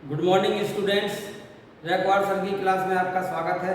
Good morning students. Raikwar sir की class में आपका स्वागत है।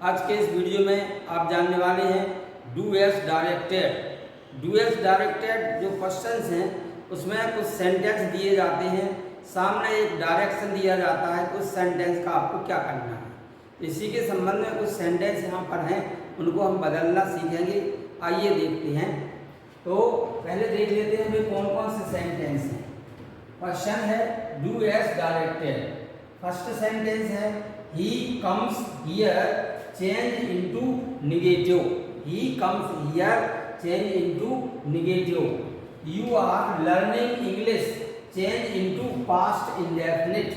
आज के इस वीडियो में आप जानने वाले हैं do as directed. Do as directed जो क्वेश्चंस हैं उसमें कुछ सेंटेंस दिए जाते हैं, सामने एक डायरेक्शन दिया जाता है, उस सेंटेंस का आपको क्या करना है। इसी के संबंध में कुछ सेंटेंस यहाँ पर हैं, उनको हम बदलना सीखेंगे। आइए देखते हैं। तो पहले देख लेते हैं वे कौन कौन से सेंटेंस हैं। क्वेश्चन है do as directed. First sentence है he comes here change into negative. He comes here change into negative. You are learning English change into past indefinite.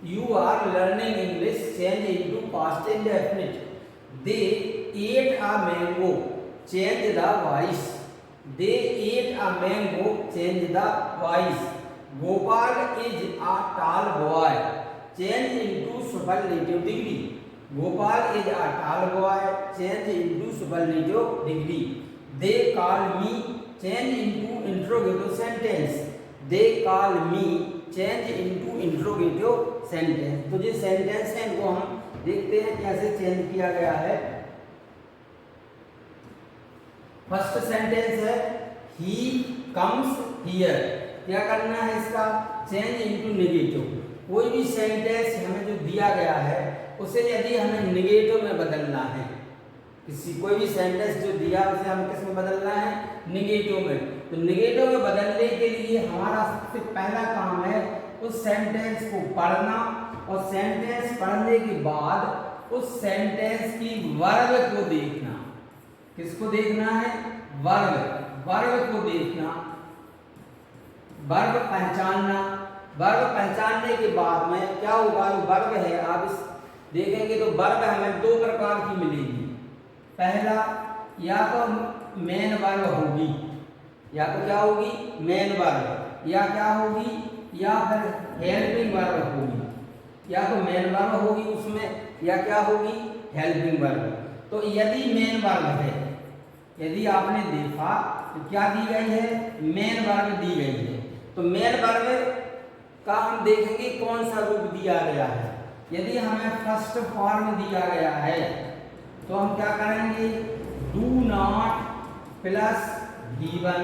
You are learning English change into past indefinite. They ate a mango change the voice. They ate a mango change the voice. Gopal is a tall boy. Change into superlative degree. Gopal is a tall boy. Change into superlative degree. They call me. Change into interrogative sentence. They call me. Change into interrogative sentence. तो जो sentence है इनको हम देखते हैं कैसे change किया गया है। फर्स्ट सेंटेंस है he comes here। क्या करना है इसका? Change into negative. कोई भी सेंटेंस हमें जो दिया गया है उसे यदि हमें नेगेटिव में बदलना है, कोई भी सेंटेंस जो दिया उसे हमें किस में बदलना है? नेगेटिव में। तो नेगेटिव में बदलने के लिए हमारा सबसे पहला काम है उस सेंटेंस को पढ़ना, और सेंटेंस पढ़ने के बाद उस सेंटेंस की वर्ब को देखना। किसको देखना है? वर्ब। वर्ब को देखना, वर्ब पहचानना। वर्ब पहचानने के बाद में क्या होगा? जो वर्ब है आप इस देखेंगे तो वर्ब हमें दो प्रकार की मिलेगी। पहला, या तो मेन वर्ब होगी, या तो क्या होगी? मेन वर्ब, या क्या होगी? या फिर हेल्पिंग वर्ब होगी। या तो मेन वर्ब होगी उसमें, या क्या होगी? Helping verb. तो यदि मेन वर्ब है, यदि आपने देखा तो क्या दी गई है? मेन वर्ब दी गई है। तो मेन वर्ब का हम देखेंगे कौन सा रूप दिया गया है। यदि हमें फर्स्ट फॉर्म दिया गया है तो हम क्या करेंगे? Do not plus V1।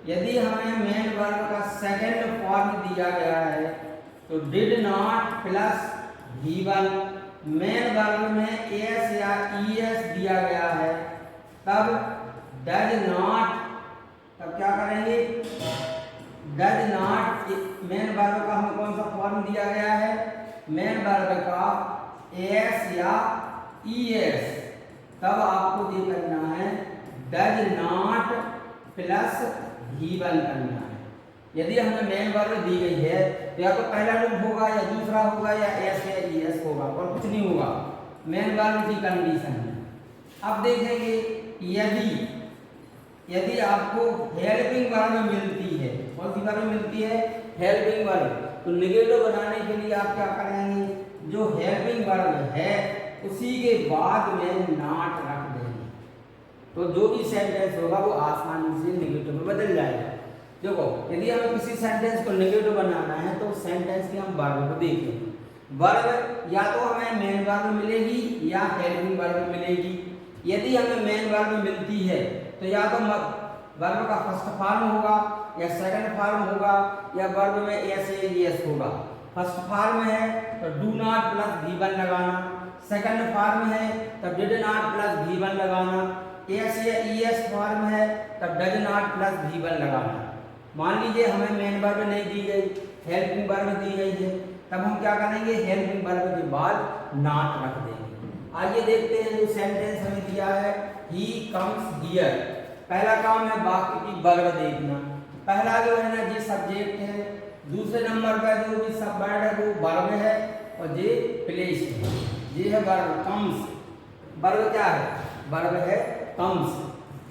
यदि हमें मेन वर्ब का सेकंड फॉर्म दिया गया है तो did not plus V1। Main verb में एस या ईएस दिया गया है तब डज नॉट, तब क्या करेंगे? Does not. मेन वर्ब का हमें कौन सा फॉर्म दिया गया है? मेन वर्ब का एस या ईएस। तब आपको ये करना है डज नॉट प्लस V1 करना है। यदि हमें मेन वर्ब दी गई है तो या तो पहला रूप होगा या दूसरा होगा या एस या ईएस होगा, और कुछ नहीं होगा। मेन वर्ब की कंडीशन है। अब देखेंगे यदि आपको हेल्पिंग वर्ब मिलती है, कौन सी वर्ब मिलती है? Helping verb. तो नेगेटिव बनाने के लिए आप क्या करेंगे? जो हेल्पिंग वर्ब है उसी के बाद में नॉट रख देंगे। तो जो भी सेंटेंस होगा वो आसानी से नेगेटिव में बदल जाएगा। देखो, यदि हमें किसी सेंटेंस को नेगेटिव बनाना है तो सेंटेंस की हम वर्ब को देखेंगे। वर्ब या तो हमें मेन वर्ब मिलेगी या हेल्पिंग वर्ब मिलेगी। यदि हमें मेन वर्ब मिलती है तो या तो वर्ब का फर्स्ट फॉर्म होगा या सेकंड फॉर्म होगा या वर्ब में एस या ईएस होगा। फर्स्ट फॉर्म है तो डू नॉट प्लस V1 लगाना। सेकंड फॉर्म है तब डिड नॉट प्लस V1 लगाना। एस या ईएस फॉर्म है तब डज नॉट प्लस V1 लगाना। मान लीजिए हमें मेन वर्ब नहीं दी गई, हेल्पिंग वर्ब दी गई है, तब हम क्या करेंगे? हेल्पिंग वर्ब के बाद नॉट रख देंगे। आइए देखते हैं जो सेंटेंस हमें दिया है ही कम्स हियर। पहला काम है वाक्य की वर्ब देखना। पहला जो है ना, ये सब्जेक्ट है। दूसरे नंबर पर जो भी सब वर्ड है वो वर्ब है, और ये प्लेस है। ये है वर्ब कम्स। वर्ब क्या है? वर्ब है कम्स।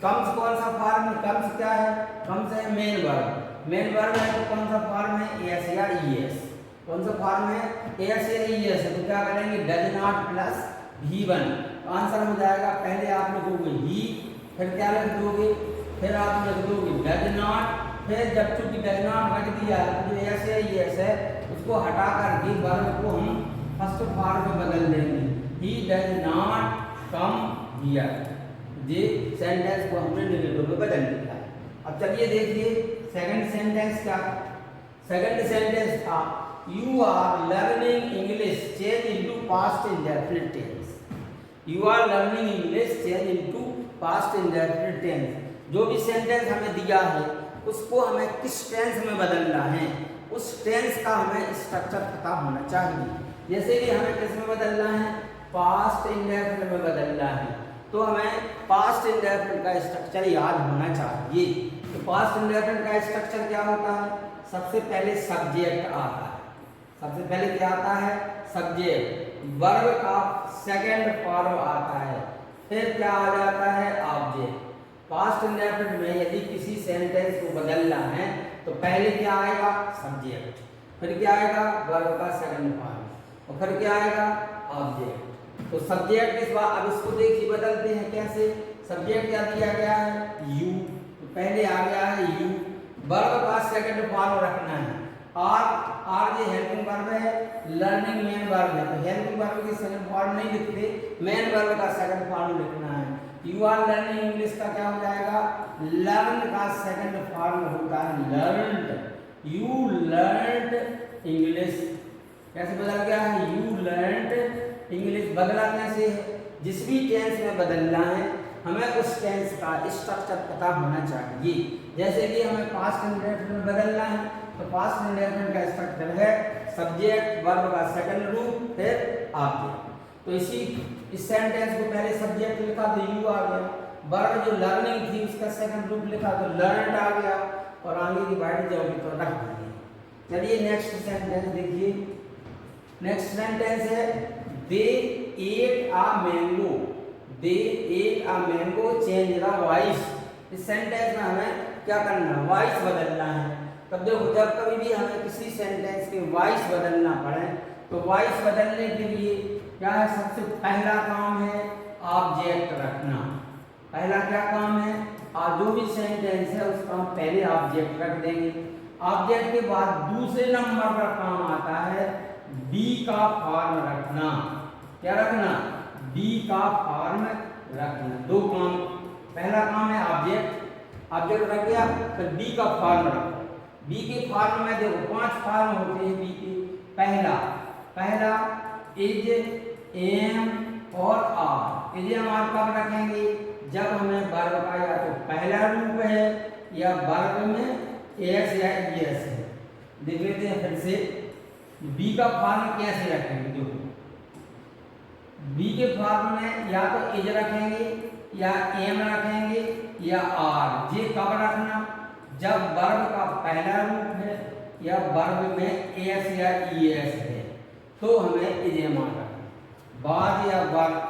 कम्स कौन सा फॉर्म है? कम्स क्या है? कम्स है मेन वर्ब। मेन वर्ब है तो कौन सा फॉर्म है? एस या ईएस। कौन सा फॉर्म है? एस या ईएस है। तो क्या करेंगे? Does not plus V1। Answer हो जाएगा। पहले आप लिखोगे ही, फिर क्या लिख दोगे? फिर आप लिख दोगे डज नॉट। फिर जब चूंकि डज नॉट रख दिया तो जो एस है ईएस है उसको इसको हटा करके वर्ब को हम फर्स्ट फॉर्म में बदल देंगे, he does not come here. ये सेंटेंस को हमने नेगेटिव में बदल दिया है। अब चलिए देखिए सेकंड सेंटेंस क्या। सेकंड सेंटेंस था you are learning English change into past indefinite tense. You are learning English change into past indefinite tense. जो भी सेंटेंस हमें दिया है उसको हमें किस टेंस में बदलना है, उस टेंस का हमें स्ट्रक्चर पता होना चाहिए। जैसे कि हमें किस में बदलना है, पास्ट इंडेफिनिट में बदलना है, तो हमें पास्ट इंडेफिनिट का स्ट्रक्चर याद होना चाहिए। तो पास्ट इंडेफिनिट का स्ट्रक्चर क्या होता है, सबसे पहले सब्जेक्ट आता है। सबसे पहले क्या आता है, सब्जेक्ट, वर्ब का सेकंड फॉर्म आता है, फिर क्या आ जाता है, ऑब्जेक्ट। पास्ट इंडेफिनिट में यदि किसी सेंटेंस को बदलना है तो पहले क्या आएगा, सब्जेक्ट, फिर क्या आएगा, वर्ब का सेकंड फॉर्म, और फिर क्या आएगा, ऑब्जेक्ट। तो सब्जेक्ट इस बार अब इसको देखिए बदलते हैं कैसे। सब्जेक्ट क्या दिया गया है, यू, तो पहले आ गया है यू। वर्ब का सेकंड फॉर्म रखना है, आर ये हेल्पिंग वर्ब है, लर्निंग मेन वर्ब है, तो हेल्पिंग वर्ब की सेकंड फॉर्म नहीं लिखते, मेन वर्ब का सेकंड फॉर्म लिखना है। यू आर लर्निंग इंग्लिश का क्या हो जाएगा, लर्न का सेकंड फॉर्म होता है लर्नड। यू लर्नड इंग्लिश, कैसे बदल गया है, यू लर्नड इंग्लिश। बदला कैसे है, जिस भी टेंस में बदलना है हमें उस टेंस का स्ट्रक्चर पता होना चाहिए। जैसे कि हमें पास्ट इंडेफिनिट में बदलना है तो पास्ट इंडेफिनिट का स्ट्रक्चर है सब्जेक्ट, वर्ब का सेकंड रूप, फिर ऑब्जेक्ट। तो इस सेंटेंस को पहले सब्जेक्ट लिखा तो यू आ गया, वर्ब जो लर्निंग थी उसका सेकंड रूप लिखा तो लर्नड आ गया, और आगे की बात जाओगी तो रख देंगे। चलिए नेक्स्ट सेंटेंस देखिए। नेक्स्ट सेंटेंस है they ate a mango, they ate a mango change the voice. इस सेंटेंस में हमें क्या करना है, वॉइस बदलना है। तब देखो जब कभी भी हमें किसी सेंटेंस के वॉइस बदलना पड़े तो वॉइस बदलने के लिए क्या है, सबसे पहला काम है ऑब्जेक्ट रखना। पहला क्या काम है, जो भी सेंटेंस है उसका हम पहले ऑब्जेक्ट रख देंगे। ऑब्जेक्ट के बाद दूसरे नंबर का काम आता है बी का फॉर्म रखना। क्या रखना, बी का फॉर्म रखना। दो काम, पहला काम है ऑब्जेक्ट, ऑब्जेक्ट रख दिया, फिर बी का फॉर्म रखो। बी के फॉर्म में देखो 5 फॉर्म होते हैं बी के। पहला इज, एम और आर। इज एम आर कब रखेंगे, जब हमें वर्ब का या तो पहला रूप है या वर्ब में एस या ईएस है। देख लेते हैं फिर से बी का फॉर्म कैसे रखेंगे। देखो बी के फॉर्म में या तो इज रखेंगे या एम रखेंगे या आर। ये कब रखना, जब वर्ब का पहला रूप है या वर्ब में एस या ईएस है तो हमें इज एम आर रखना। बाद या वर्ब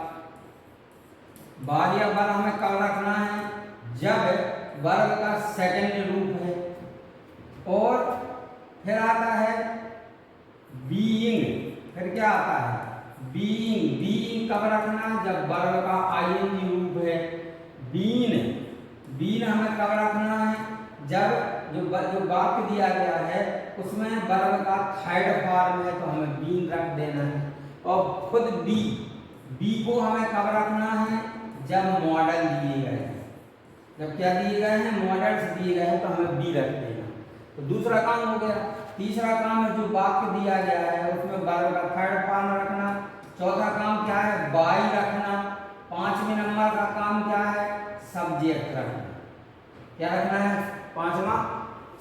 हमें कब रखना है, जब वर्ब का सेकंड रूप है। और फिर आता है बीइंग, फिर क्या आता है बीइंग कब रखना, जब वर्ब का आईएनजी रूप है। बीन हमें कब रखना है, जब जो वाक्य दिया गया है उसमें वर्ब का थर्ड फॉर्म है तो हमें बीन रख देना है। और खुद बी को हमें कब रखना है, जब मॉडल दिए गए हैं। जब क्या दिए गए हैं, मॉडल्स दिए गए हैं तो हमें बी रख देना। तो दूसरा काम हो गया। तीसरा काम है जो वाक्य दिया गया है उसमें वर्ब का थर्ड फॉर्म रखना। चौथा काम क्या है, बाई रखना। 5वें नंबर का काम क्या है, सब्जेक्ट रखना। क्या रखना है, 5वां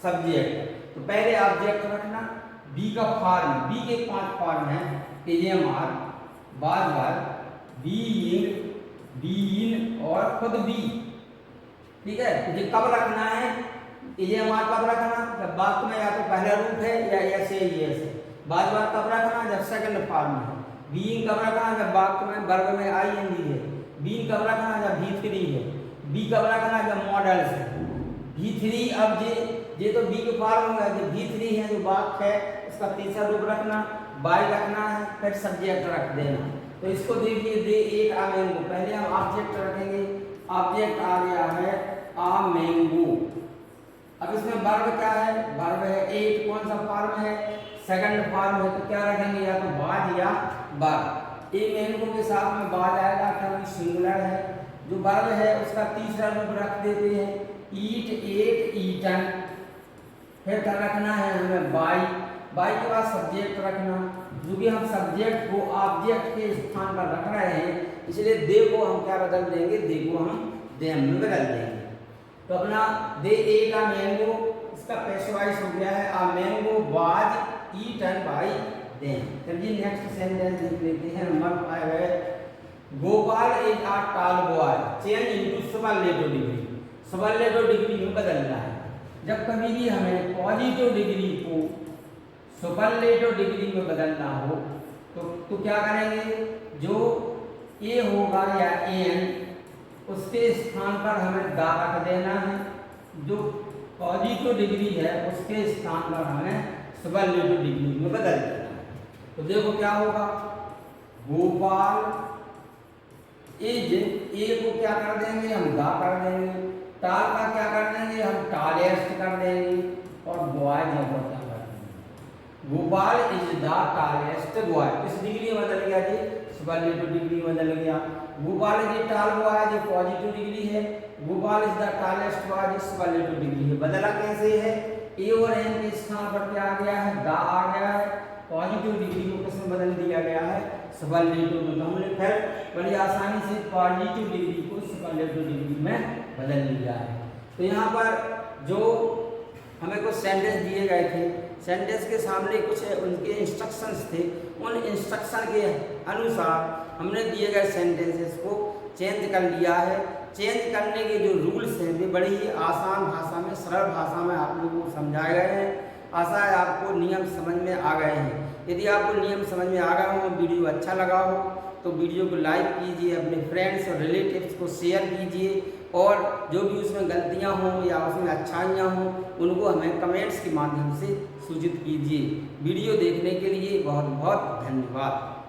सब्जेक्ट। तो पहले ऑब्जेक्ट रखना, बी का फॉर्म, बी के 5 फॉर्म है इज एम आर, बार बीइंग और खुद बी। ठीक है, ये कब रखना है, इज एम आर कब रखना, जब वाक्य में या तो पहला रूप है या ऐसे ही ऐसे। बार कब रखना, जब सेकंड फॉर्म है। बीइंग कब रखना, जब वाक्य में वर्ब में आईएनजी है। बीइंग कब रखना, जब V3 है। बी कब रखना, जब मॉडल्स है। V3 अब ये तो बी के फॉर्म होगा, जो V3 है जो वाक्य है उसका तीसरा रूप रखना, बाई रखना है, फिर सब्जेक्ट रख देना। तो इसको देखिए दे एट आ मैंगो, पहले हम ऑब्जेक्ट रखेंगे। ऑब्जेक्ट आ गया है आ मैंगो। अब इसमें वर्ब क्या है, वर्ब है एट, कौन सा फॉर्म है, सेकंड फॉर्म है तो क्या रखेंगे, या तो बाज या बाग। ए मैंगो के साथ में बाज आएगा क्योंकि सिंगुलर है। जो वर्ब है उसका तीसरा रूप रख देते हैं ईट, एट, ईटन। फिर क्या रखना है हमें बाई, बाई के बाद सब्जेक्ट रखना, जो कि हम सब्जेक्ट को ऑब्जेक्ट के स्थान पर रख रहे हैं, इसलिए दे को हम क्या बदल देंगे, दे को हम देम में बदल देंगे। तो अपना दे एट आ मैंगो, इसका पैसिवाइज हो गया है a mango was eaten by them. चलिए नेक्स्ट सेंटेंस देख लेते हैं। नंबर 5 है Gopal is a tall boy, change into superlative degree. Superlative degree में बदलना है। जब कभी भी हमें पॉजिटिव डिग्री को सुपरलेटिव डिग्री में बदलना हो तो क्या करेंगे, जो ए होगा या एन उसके स्थान पर हमें दा रख देना है, जो पॉजिटिव डिग्री है उसके स्थान पर हमें सुपरलेटिव डिग्री में बदल देना है। तो देखो क्या होगा, गोपाल इज, ए को क्या कर देंगे हम दा कर देंगे, टाल का क्या कर देंगे हम टालेस्ट कर देंगे, और बॉय जब क्या कर देंगे, Gopal is the tallest boy. किस डिग्री में बदल गया जी, सुपरलेटिव डिग्री में बदल गया। गोपाल इज टाल बॉय जो पॉजिटिव डिग्री है, Gopal is the tallest boy जो सुपरलेटिव डिग्री है। बदला कैसे है, ए और एन के स्थान पर क्या आ गया है, द आ गया है। पॉजिटिव डिग्री को किसमें बदल दिया गया है, सुपरलेटिव में। तो हमने फिर बड़ी आसानी से पॉजिटिव डिग्री को सुपरलेटिव डिग्री में बदल लिया है। तो यहाँ पर जो हमें कुछ सेंटेंस दिए गए थे, सेंटेंस के सामने कुछ उनके इंस्ट्रक्शंस थे, उन इंस्ट्रक्शन के अनुसार हमने दिए गए सेंटेंसेस को चेंज कर लिया है। चेंज करने के जो रूल्स हैं वे बड़ी ही आसान भाषा में, सरल भाषा में आप लोगों को समझाए गए हैं। आशा है आपको नियम समझ में आ गए हैं। यदि आपको नियम समझ में आ गए हो, वीडियो अच्छा लगा हो तो वीडियो को लाइक कीजिए, अपने फ्रेंड्स और रिलेटिव्स को शेयर कीजिए, और जो भी उसमें गलतियां हों या उसमें अच्छाइयाँ हों उनको हमें कमेंट्स के माध्यम से सूचित कीजिए। वीडियो देखने के लिए बहुत बहुत धन्यवाद।